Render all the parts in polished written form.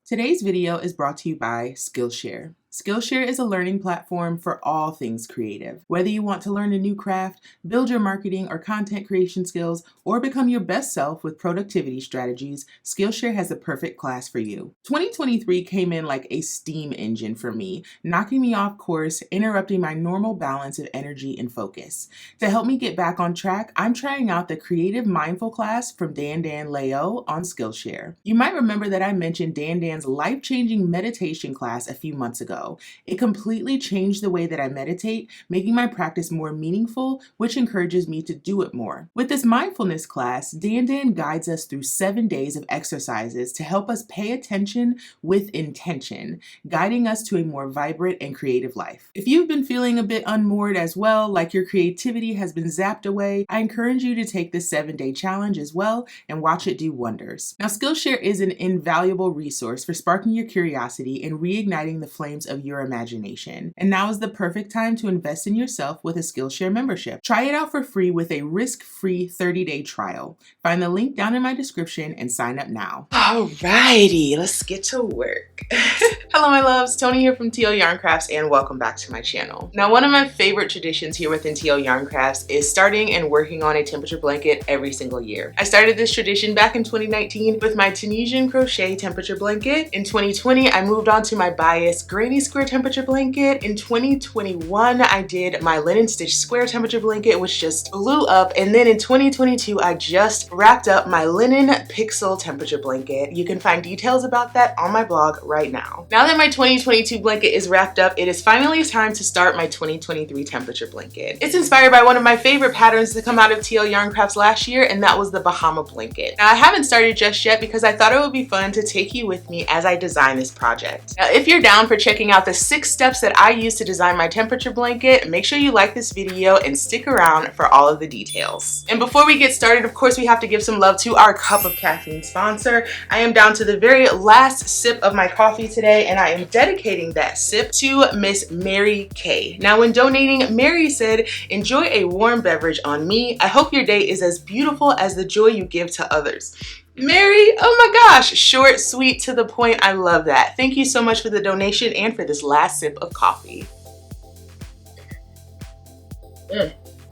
Today's video is brought to you by Skillshare. Skillshare is a learning platform for all things creative. Whether you want to learn a new craft, build your marketing or content creation skills, or become your best self with productivity strategies, Skillshare has the perfect class for you. 2023 came in like a steam engine for me, knocking me off course, interrupting my normal balance of energy and focus. To help me get back on track, I'm trying out the Creative Mindful class from Dan Leo on Skillshare. You might remember that I mentioned Dan's life-changing meditation class a few months ago. It completely changed the way that I meditate, making my practice more meaningful, which encourages me to do it more. With this mindfulness class, Dan guides us through 7 days of exercises to help us pay attention with intention, guiding us to a more vibrant and creative life. If you've been feeling a bit unmoored as well, like your creativity has been zapped away, I encourage you to take this 7-day challenge as well and watch it do wonders. Now, Skillshare is an invaluable resource for sparking your curiosity and reigniting the flames of your imagination. And now is the perfect time to invest in yourself with a Skillshare membership. Try it out for free with a risk-free 30-day trial. Find the link down in my description and sign up now. Alrighty, let's get to work. Hello my loves, Tony here from TL Yarn Crafts and welcome back to my channel. Now, one of my favorite traditions here within TL Yarn Crafts is starting and working on a temperature blanket every single year. I started this tradition back in 2019 with my Tunisian crochet temperature blanket. In 2020, I moved on to my bias granny square temperature blanket. In 2021, I did my linen stitch square temperature blanket, which just blew up. And then in 2022, I just wrapped up my linen pixel temperature blanket. You can find details about that on my blog right now. Now that my 2022 blanket is wrapped up, it is finally time to start my 2023 temperature blanket. It's inspired by one of my favorite patterns to come out of TL Yarn Crafts last year, and that was the Bahama blanket. Now, I haven't started just yet because I thought it would be fun to take you with me as I design this project. Now, if you're down for checking out the 6 steps that I use to design my temperature blanket, make sure you like this video and stick around for all of the details. And before we get started, of course, we have to give some love to our Cup of Caffeine sponsor. I am down to the very last sip of my coffee today, and I am dedicating that sip to Miss Mary K. Now, when donating, Mary said, "Enjoy a warm beverage on me. I hope your day is as beautiful as the joy you give to others." Mary, oh my gosh, short, sweet, to the point. I love that. Thank you so much for the donation and for this last sip of coffee.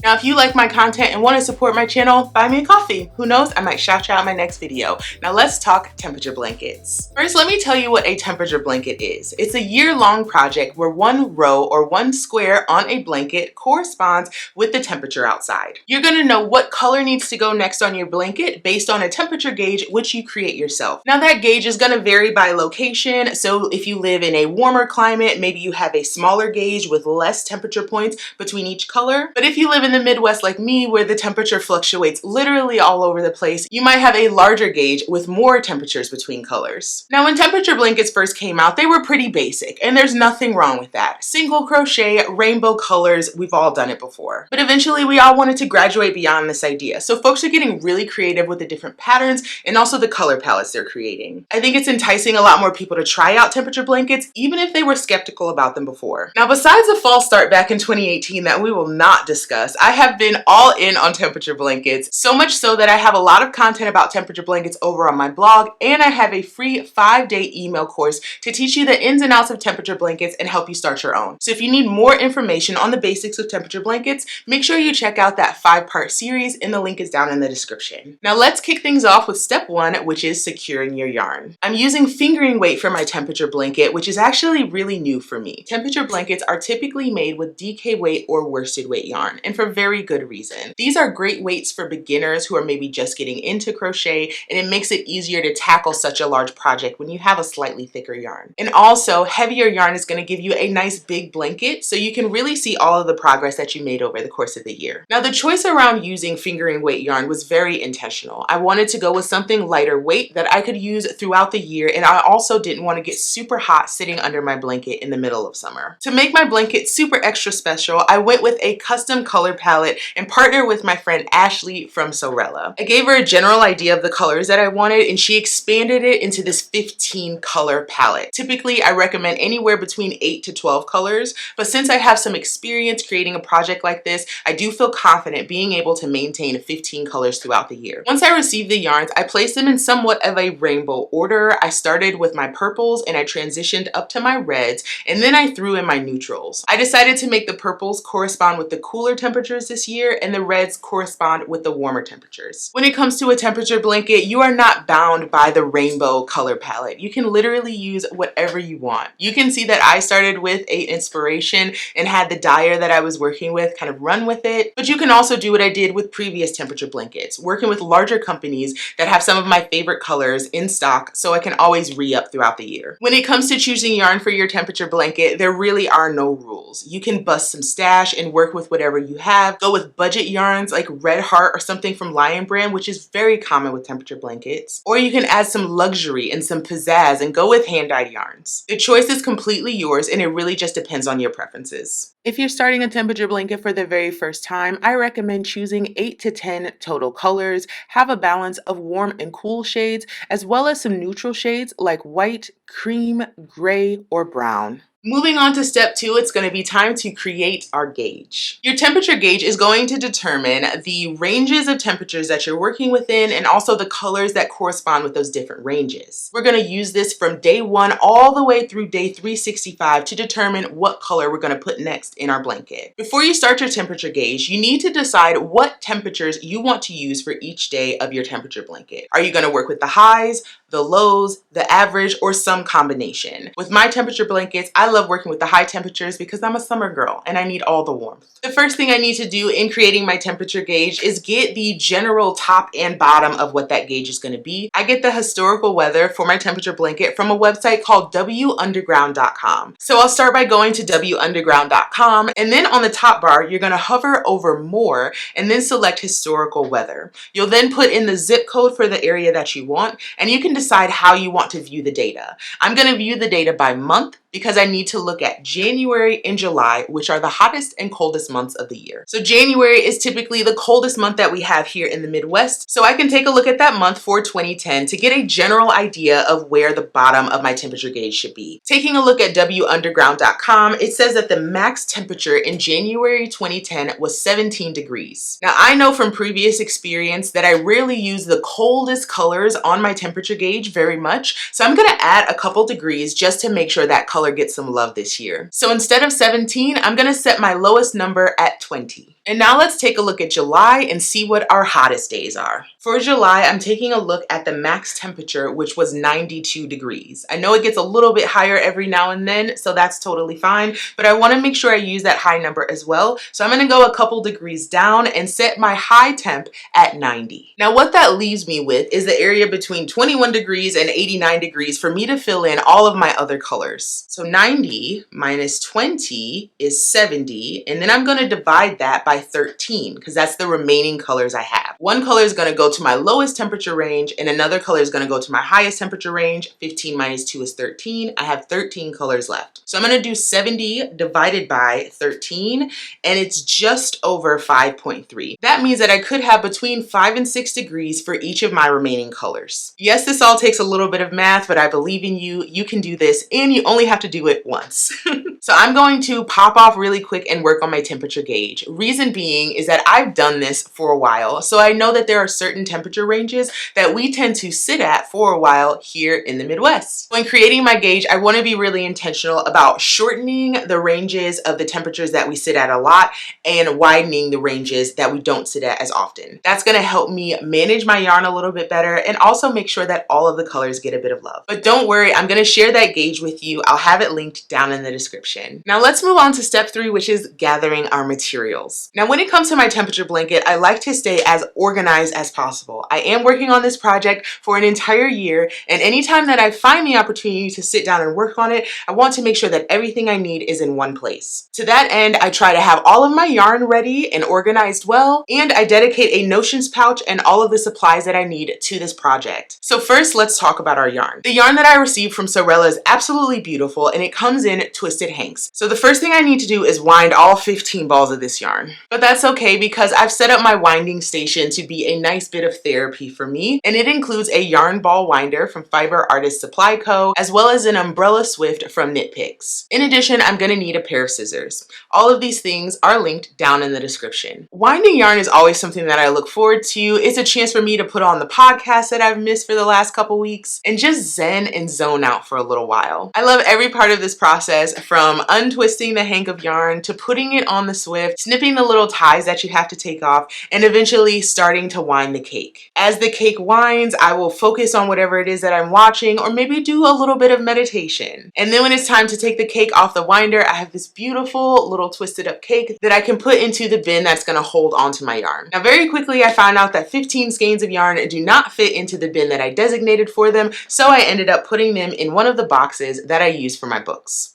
Now, if you like my content and want to support my channel, buy me a coffee. Who knows, I might shout you out in my next video. Now let's talk temperature blankets. First, let me tell you what a temperature blanket is. It's a year-long project where one row or one square on a blanket corresponds with the temperature outside. You're gonna know what color needs to go next on your blanket based on a temperature gauge which you create yourself. Now, that gauge is gonna vary by location. So if you live in a warmer climate, maybe you have a smaller gauge with less temperature points between each color. But if you live in the Midwest like me, where the temperature fluctuates literally all over the place, you might have a larger gauge with more temperatures between colors. Now, when temperature blankets first came out, they were pretty basic, and there's nothing wrong with that. Single crochet, rainbow colors, we've all done it before. But eventually we all wanted to graduate beyond this idea. So folks are getting really creative with the different patterns and also the color palettes they're creating. I think it's enticing a lot more people to try out temperature blankets, even if they were skeptical about them before. Now, besides the fall start back in 2018 that we will not discuss, I have been all in on temperature blankets, so much so that I have a lot of content about temperature blankets over on my blog, and I have a free 5-day email course to teach you the ins and outs of temperature blankets and help you start your own. So if you need more information on the basics of temperature blankets, make sure you check out that 5-part series, and the link is down in the description. Now let's kick things off with step 1, which is securing your yarn. I'm using fingering weight for my temperature blanket, which is actually really new for me. Temperature blankets are typically made with DK weight or worsted weight yarn, and for very good reason. These are great weights for beginners who are maybe just getting into crochet, and it makes it easier to tackle such a large project when you have a slightly thicker yarn. And also, heavier yarn is going to give you a nice big blanket, so you can really see all of the progress that you made over the course of the year. Now, the choice around using fingering weight yarn was very intentional. I wanted to go with something lighter weight that I could use throughout the year, and I also didn't want to get super hot sitting under my blanket in the middle of summer. To make my blanket super extra special, I went with a custom color palette and partner with my friend Ashley from Sorella. I gave her a general idea of the colors that I wanted, and she expanded it into this 15 color palette. Typically, I recommend anywhere between 8 to 12 colors, but since I have some experience creating a project like this, I do feel confident being able to maintain 15 colors throughout the year. Once I received the yarns, I placed them in somewhat of a rainbow order. I started with my purples and I transitioned up to my reds, and then I threw in my neutrals. I decided to make the purples correspond with the cooler temperatures this year and the reds correspond with the warmer temperatures. When it comes to a temperature blanket, you are not bound by the rainbow color palette. You can literally use whatever you want. You can see that I started with a inspiration and had the dyer that I was working with kind of run with it, but you can also do what I did with previous temperature blankets, working with larger companies that have some of my favorite colors in stock so I can always re-up throughout the year. When it comes to choosing yarn for your temperature blanket, there really are no rules. You can bust some stash and work with whatever you have. Go with budget yarns like Red Heart or something from Lion Brand, which is very common with temperature blankets. Or you can add some luxury and some pizzazz and go with hand-dyed yarns. The choice is completely yours and it really just depends on your preferences. If you're starting a temperature blanket for the very first time, I recommend choosing 8 to 10 total colors. Have a balance of warm and cool shades, as well as some neutral shades like white, cream, gray, or brown. Moving on to step 2, it's going to be time to create our gauge. Your temperature gauge is going to determine the ranges of temperatures that you're working within and also the colors that correspond with those different ranges. We're going to use this from day 1 all the way through day 365 to determine what color we're going to put next in our blanket. Before you start your temperature gauge, you need to decide what temperatures you want to use for each day of your temperature blanket. Are you going to work with the highs, the lows, the average, or some combination? With my temperature blankets, I love working with the high temperatures because I'm a summer girl and I need all the warmth. The first thing I need to do in creating my temperature gauge is get the general top and bottom of what that gauge is going to be. I get the historical weather for my temperature blanket from a website called wunderground.com. So I'll start by going to wunderground.com, and then on the top bar, you're going to hover over more and then select historical weather. You'll then put in the zip code for the area that you want, and you can decide how you want to view the data. I'm going to view the data by month because I need to look at January and July, which are the hottest and coldest months of the year. So January is typically the coldest month that we have here in the Midwest. So I can take a look at that month for 2010 to get a general idea of where the bottom of my temperature gauge should be. Taking a look at wunderground.com, it says that the max temperature in January 2010 was 17 degrees. Now I know from previous experience that I rarely use the coldest colors on my temperature gauge very much. So I'm going to add a couple degrees just to make sure that color gets some love this year. So instead of 17, I'm going to set my lowest number at 20. And now let's take a look at July and see what our hottest days are. For July, I'm taking a look at the max temperature, which was 92 degrees. I know it gets a little bit higher every now and then, so that's totally fine, but I want to make sure I use that high number as well. So I'm going to go a couple degrees down and set my high temp at 90. Now what that leaves me with is the area between 21 degrees and 89 degrees for me to fill in all of my other colors. So 90 minus 20 is 70, and then I'm going to divide that by 13 because that's the remaining colors I have. One color is going to go to my lowest temperature range and another color is going to go to my highest temperature range. 15 minus 2 is 13. I have 13 colors left. So I'm going to do 70 divided by 13, and it's just over 5.3. That means that I could have between 5 and 6 degrees for each of my remaining colors. Yes, this all takes a little bit of math, but I believe in you. You can do this and you only have to do it once. So I'm going to pop off really quick and work on my temperature gauge. Reason being is that I've done this for a while, so I know that there are certain temperature ranges that we tend to sit at for a while here in the Midwest. When creating my gauge, I want to be really intentional about shortening the ranges of the temperatures that we sit at a lot and widening the ranges that we don't sit at as often. That's going to help me manage my yarn a little bit better and also make sure that all of the colors get a bit of love. But don't worry, I'm going to share that gauge with you. I'll have it linked down in the description. Now let's move on to step 3, which is gathering our materials. Now when it comes to my temperature blanket, I like to stay as organized as possible. I am working on this project for an entire year, and anytime that I find the opportunity to sit down and work on it, I want to make sure that everything I need is in one place. To that end, I try to have all of my yarn ready and organized well, and I dedicate a notions pouch and all of the supplies that I need to this project. So first, let's talk about our yarn. The yarn that I received from Sorella is absolutely beautiful, and it comes in twisted hand. tanks. So the first thing I need to do is wind all 15 balls of this yarn. But that's okay because I've set up my winding station to be a nice bit of therapy for me, and it includes a yarn ball winder from Fiber Artist Supply Co., as well as an umbrella swift from Knit Picks. In addition, I'm going to need a pair of scissors. All of these things are linked down in the description. Winding yarn is always something that I look forward to. It's a chance for me to put on the podcast that I've missed for the last couple weeks and just zen and zone out for a little while. I love every part of this process, from untwisting the hank of yarn to putting it on the swift, snipping the little ties that you have to take off, and eventually starting to wind the cake. As the cake winds, I will focus on whatever it is that I'm watching, or maybe do a little bit of meditation. And then when it's time to take the cake off the winder, I have this beautiful little twisted up cake that I can put into the bin that's going to hold onto my yarn. Now, very quickly I found out that 15 skeins of yarn do not fit into the bin that I designated for them, so I ended up putting them in one of the boxes that I use for my books.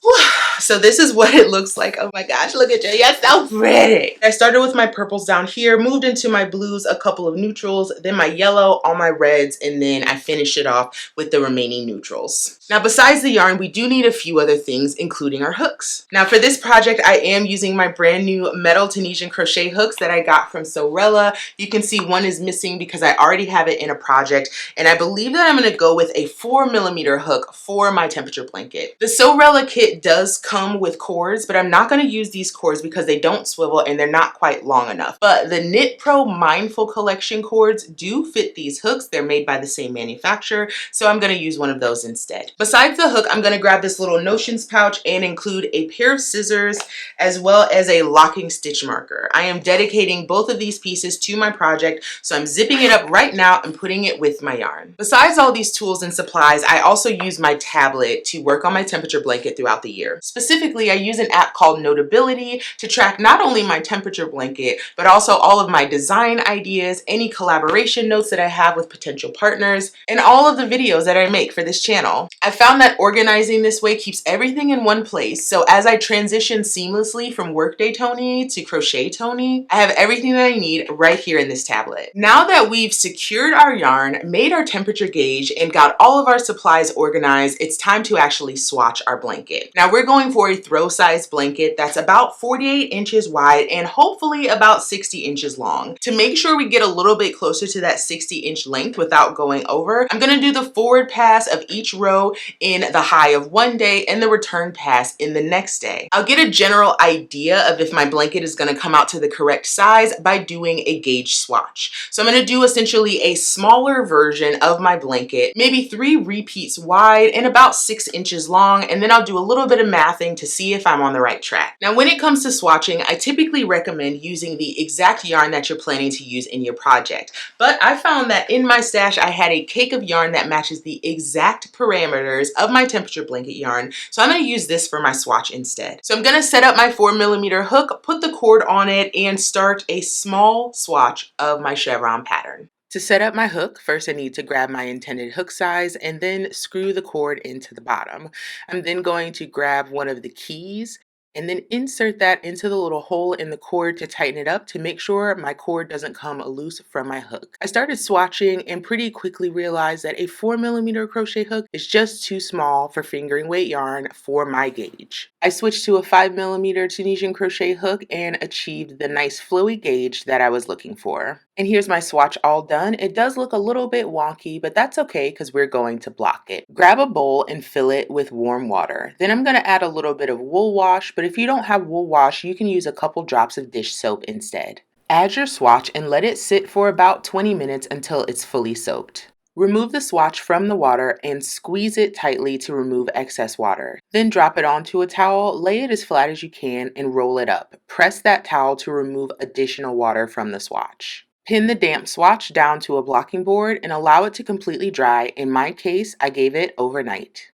So this is what it looks like. Oh my gosh, look at you. You're so pretty. I started with my purples down here, moved into my blues, a couple of neutrals, then my yellow, all my reds, and then I finished it off with the remaining neutrals. Now, besides the yarn, we do need a few other things, including our hooks. Now, for this project, I am using my brand new metal Tunisian crochet hooks that I got from Sorella. You can see one is missing because I already have it in a project, and I believe that I'm going to go with a 4mm hook for my temperature blanket. The Sorella kit does come with cords, but I'm not going to use these cords because they don't swivel and they're not quite long enough. But the Knit Pro Mindful Collection cords do fit these hooks. They're made by the same manufacturer, so I'm going to use one of those instead. Besides the hook, I'm going to grab this little notions pouch and include a pair of scissors as well as a locking stitch marker. I am dedicating both of these pieces to my project, so I'm zipping it up right now and putting it with my yarn. Besides all these tools and supplies, I also use my tablet to work on my temperature blanket throughout the year. Specifically, I use an app called Notability to track not only my temperature blanket, but also all of my design ideas, any collaboration notes that I have with potential partners, and all of the videos that I make for this channel. I found that organizing this way keeps everything in one place, so as I transition seamlessly from Workday Tony to Crochet Tony, I have everything that I need right here in this tablet. Now that we've secured our yarn, made our temperature gauge, and got all of our supplies organized, it's time to actually swatch our blanket. Now, we're going for a throw size blanket that's about 48 inches wide and hopefully about 60 inches long. To make sure we get a little bit closer to that 60-inch length without going over, I'm going to do the forward pass of each row in the high of one day and the return pass in the next day. I'll get a general idea of if my blanket is going to come out to the correct size by doing a gauge swatch. So I'm going to do essentially a smaller version of my blanket, maybe 3 repeats wide and about 6 inches long, and then I'll do a little bit of mathing to see if I'm on the right track. Now, when it comes to swatching, I typically recommend using the exact yarn that you're planning to use in your project. But I found that in my stash, I had a cake of yarn that matches the exact parameters of my temperature blanket yarn, so I'm going to use this for my swatch instead. So I'm going to set up my 4mm hook, put the cord on it, and start a small swatch of my chevron pattern. To set up my hook, first I need to grab my intended hook size and then screw the cord into the bottom. I'm then going to grab one of the keys and then insert that into the little hole in the cord to tighten it up to make sure my cord doesn't come loose from my hook. I started swatching and pretty quickly realized that a 4mm crochet hook is just too small for fingering weight yarn for my gauge. I switched to a 5mm Tunisian crochet hook and achieved the nice flowy gauge that I was looking for. And here's my swatch all done. It does look a little bit wonky, but that's okay because we're going to block it. Grab a bowl and fill it with warm water. Then I'm going to add a little bit of wool wash, but if you don't have wool wash, you can use a couple drops of dish soap instead. Add your swatch and let it sit for about 20 minutes until it's fully soaked. Remove the swatch from the water and squeeze it tightly to remove excess water. Then drop it onto a towel, lay it as flat as you can, and roll it up. Press that towel to remove additional water from the swatch. Pin the damp swatch down to a blocking board and allow it to completely dry. In my case, I gave it overnight.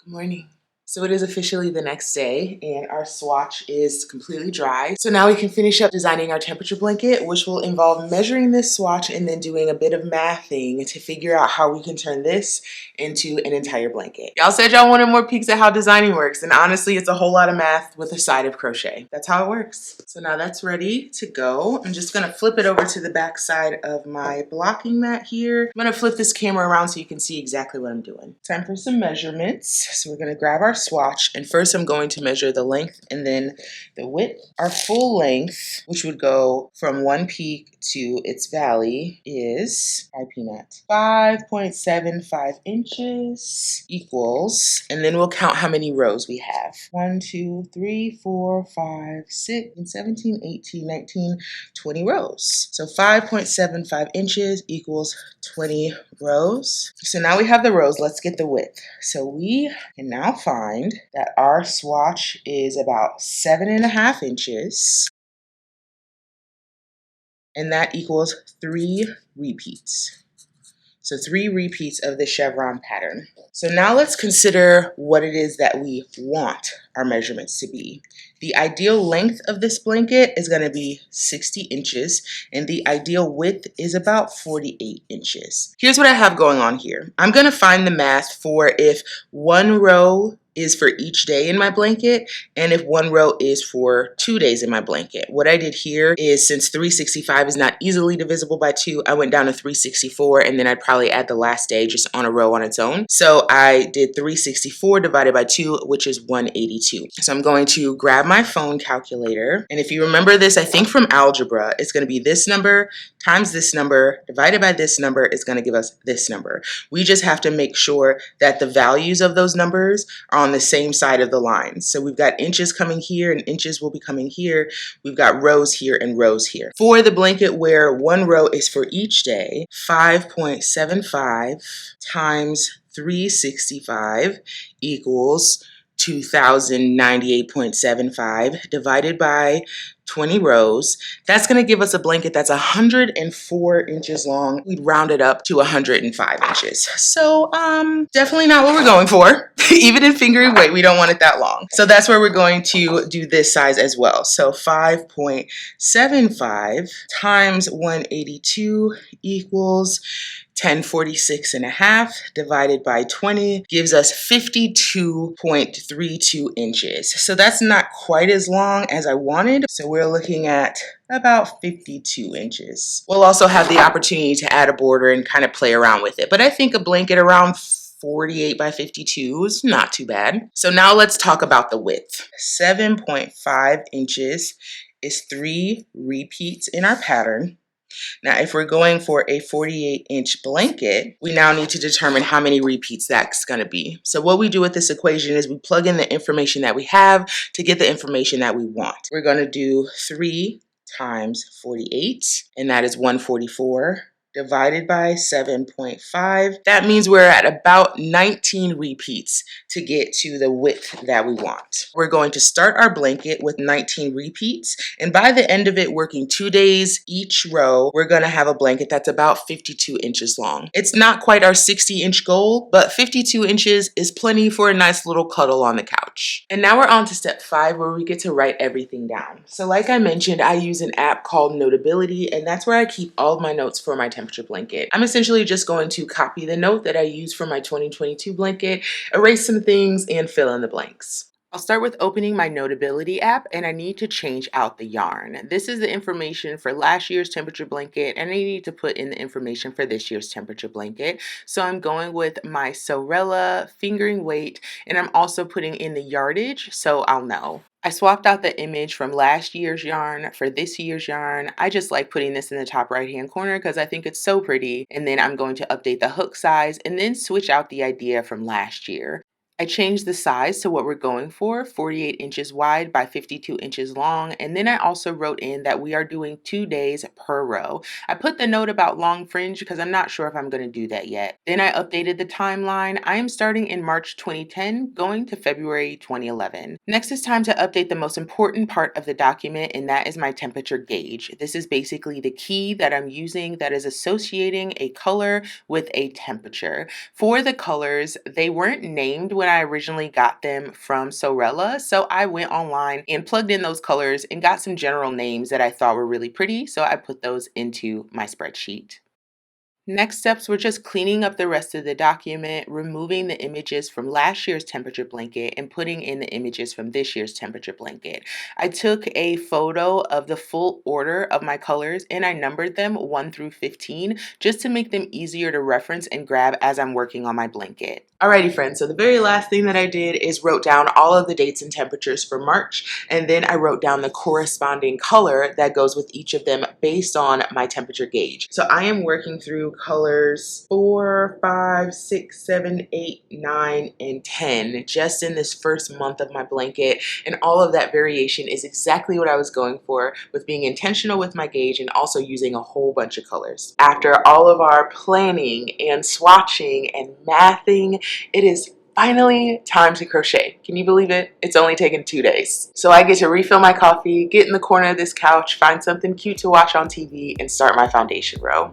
Good morning. So it is officially the next day and our swatch is completely dry. So now we can finish up designing our temperature blanket, which will involve measuring this swatch and then doing a bit of mathing to figure out how we can turn this into an entire blanket. Y'all said y'all wanted more peeks at how designing works, and honestly, it's a whole lot of math with a side of crochet. That's how it works. So now that's ready to go. I'm just gonna flip it over to the back side of my blocking mat here. I'm gonna flip this camera around so you can see exactly what I'm doing. Time for some measurements. So we're gonna grab our swatch, and first I'm going to measure the length and then the width. Our full length, which would go from one peak to its valley, is 5.75 inches equals, and then we'll count how many rows we have. 1, 2, 3, 4, 5, 6, 17, 18, 19, 20 rows. So 5.75 inches equals 20 rows. So now we have the rows, let's get the width. So we can now find that our swatch is about 7.5 inches, and that equals 3 repeats. So 3 repeats of the chevron pattern. So now let's consider what it is that we want our measurements to be. The ideal length of this blanket is going to be 60 inches, and the ideal width is about 48 inches. Here's what I have going on here. I'm going to find the math for if one row is for each day in my blanket, and if one row is for 2 days in my blanket. What I did here is, since 365 is not easily divisible by 2, I went down to 364, and then I'd probably add the last day just on a row on its own. So I did 364 divided by 2, which is 182. So I'm going to grab my phone calculator, and if you remember this, I think from algebra, it's going to be this number times this number divided by this number is going to give us this number. We just have to make sure that the values of those numbers are on the same side of the line. So we've got inches coming here and inches will be coming here. We've got rows here and rows here. For the blanket where one row is for each day, 5.75 times 365 equals 2098.75 divided by 20 rows. That's going to give us a blanket that's 104 inches long. We'd round it up to 105 inches. So definitely not what we're going for. Even in fingering weight, we don't want it that long. So that's where we're going to do this size as well. So 5.75 times 182 equals 1046.5 divided by 20 gives us 52.32 inches. So that's not quite as long as I wanted. So we're looking at about 52 inches. We'll also have the opportunity to add a border and kind of play around with it. But I think a blanket around 48 by 52 is not too bad. So now let's talk about the width. 7.5 inches is 3 repeats in our pattern. Now, if we're going for a 48-inch blanket, we now need to determine how many repeats that's going to be. So what we do with this equation is we plug in the information that we have to get the information that we want. We're going to do 3 times 48, and that is 144. Divided by 7.5. That means we're at about 19 repeats to get to the width that we want. We're going to start our blanket with 19 repeats, and by the end of it, working 2 days each row, we're going to have a blanket that's about 52 inches long. It's not quite our 60-inch goal, but 52 inches is plenty for a nice little cuddle on the couch. And now we're on to step 5, where we get to write everything down. So like I mentioned, I use an app called Notability, and that's where I keep all of my notes for my temperature blanket. I'm essentially just going to copy the note that I used for my 2022 blanket, erase some things, and fill in the blanks. I'll start with opening my Notability app, and I need to change out the yarn. This is the information for last year's temperature blanket, and I need to put in the information for this year's temperature blanket. So I'm going with my Sorella fingering weight, and I'm also putting in the yardage so I'll know. I swapped out the image from last year's yarn for this year's yarn. I just like putting this in the top right hand corner because I think it's so pretty. And then I'm going to update the hook size and then switch out the idea from last year. I changed the size to what we're going for, 48 inches wide by 52 inches long. And then I also wrote in that we are doing 2 days per row. I put the note about long fringe because I'm not sure if I'm going to do that yet. Then I updated the timeline. I am starting in March 2010, going to February 2011. Next is time to update the most important part of the document, and that is my temperature gauge. This is basically the key that I'm using that is associating a color with a temperature. For the colors, they weren't named when I originally got them from Sorella, so I went online and plugged in those colors and got some general names that I thought were really pretty, so I put those into my spreadsheet. Next steps were just cleaning up the rest of the document, removing the images from last year's temperature blanket and putting in the images from this year's temperature blanket. I took a photo of the full order of my colors and I numbered them 1 through 15 just to make them easier to reference and grab as I'm working on my blanket. Alrighty friends, so the very last thing that I did is wrote down all of the dates and temperatures for March, and then I wrote down the corresponding color that goes with each of them based on my temperature gauge. So I am working through colors 4, 5, 6, 7, 8, 9, and 10 just in this first month of my blanket, and all of that variation is exactly what I was going for with being intentional with my gauge and also using a whole bunch of colors. After all of our planning and swatching and mathing, it is finally time to crochet. Can you believe it? It's only taken 2 days. So I get to refill my coffee, get in the corner of this couch, find something cute to watch on TV, and start my foundation row.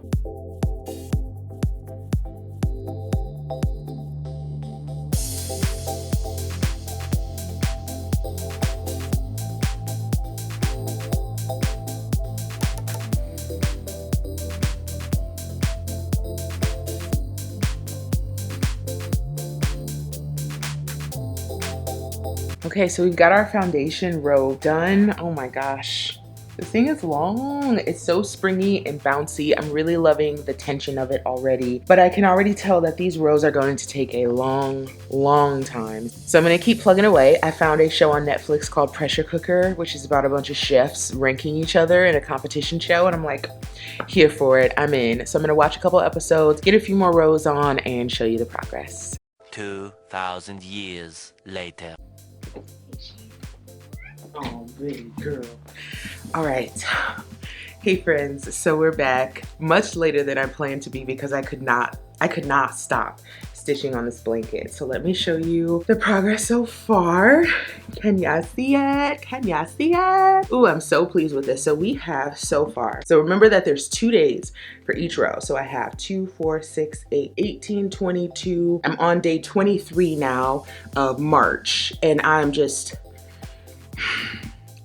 Okay, so we've got our foundation row done. Oh my gosh, this thing is long. It's so springy and bouncy. I'm really loving the tension of it already, but I can already tell that these rows are going to take a long time. So I'm gonna keep plugging away. I found a show on Netflix called Pressure Cooker, which is about a bunch of chefs ranking each other in a competition show, and I'm like, here for it, I'm in. So I'm gonna watch a couple episodes, get a few more rows on, and show you the progress. 2,000 years later. Oh, baby girl. All right. Hey friends, so we're back much later than I planned to be because I could not stop stitching on this blanket. So let me show you the progress so far. Can y'all see it? Can y'all see it? Ooh, I'm so pleased with this. So we have so far. So remember that there's 2 days for each row. So I have 2, 4, 6, 8, 18, 22. I'm on day 23 now of March, and I'm just,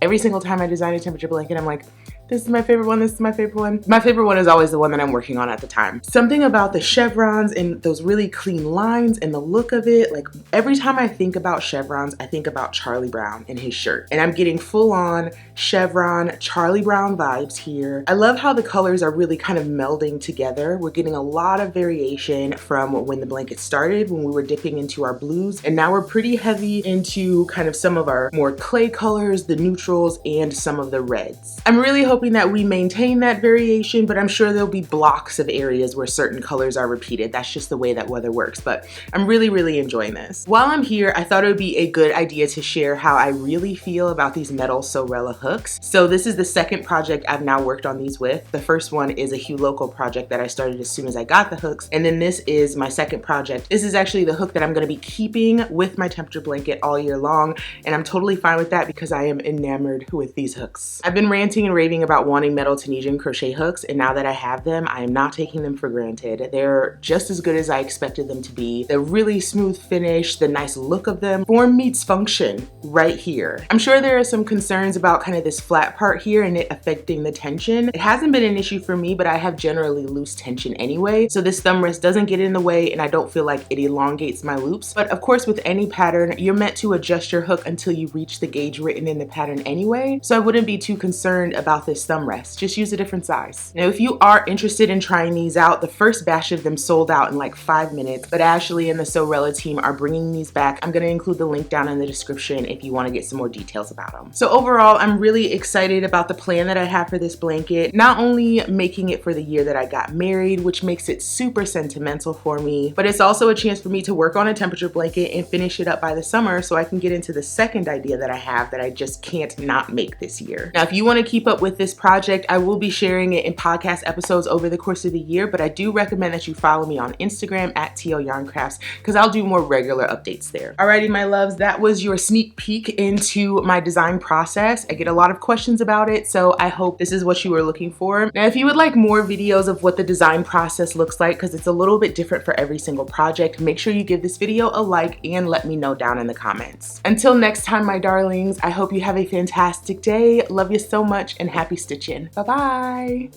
every single time I design a temperature blanket, I'm like, this is my favorite one, this is my favorite one. My favorite one is always the one that I'm working on at the time. Something about the chevrons and those really clean lines and the look of it, like every time I think about chevrons, I think about Charlie Brown and his shirt. And I'm getting full on chevron Charlie Brown vibes here. I love how the colors are really kind of melding together. We're getting a lot of variation from when the blanket started, when we were dipping into our blues. And now we're pretty heavy into kind of some of our more clay colors, the neutrals, and some of the reds. I'm really hoping that we maintain that variation, but I'm sure there'll be blocks of areas where certain colors are repeated. That's just the way that weather works, but I'm really enjoying this. While I'm here, I thought it would be a good idea to share how I really feel about these metal Sorella hooks. So this is the second project I've now worked on these with. The first one is a Hue Local project that I started as soon as I got the hooks, and then this is my second project. This is actually the hook that I'm gonna be keeping with my temperature blanket all year long, and I'm totally fine with that because I am enamored with these hooks. I've been ranting and raving about wanting metal Tunisian crochet hooks, and now that I have them, I am not taking them for granted. They're just as good as I expected them to be. The really smooth finish, the nice look of them. Form meets function right here. I'm sure there are some concerns about kind of this flat part here and it affecting the tension. It hasn't been an issue for me, but I have generally loose tension anyway, so this thumb rest doesn't get in the way and I don't feel like it elongates my loops. But of course, with any pattern, you're meant to adjust your hook until you reach the gauge written in the pattern anyway, so I wouldn't be too concerned about this thumb rest. Just use a different size. Now, if you are interested in trying these out, the first batch of them sold out in like 5 minutes, but Ashley and the Sorella team are bringing these back. I'm gonna include the link down in the description if you wanna get some more details about them. So overall, I'm really excited about the plan that I have for this blanket. Not only making it for the year that I got married, which makes it super sentimental for me, but it's also a chance for me to work on a temperature blanket and finish it up by the summer so I can get into the second idea that I have that I just can't not make this year. Now, if you wanna keep up with this project, I will be sharing it in podcast episodes over the course of the year, but I do recommend that you follow me on Instagram at TLYarncrafts because I'll do more regular updates there. Alrighty, my loves, that was your sneak peek into my design process. I get a lot of questions about it, so I hope this is what you were looking for. Now, if you would like more videos of what the design process looks like, because it's a little bit different for every single project, make sure you give this video a like and let me know down in the comments. Until next time, my darlings, I hope you have a fantastic day. Love you so much and happy stitching. Bye-bye.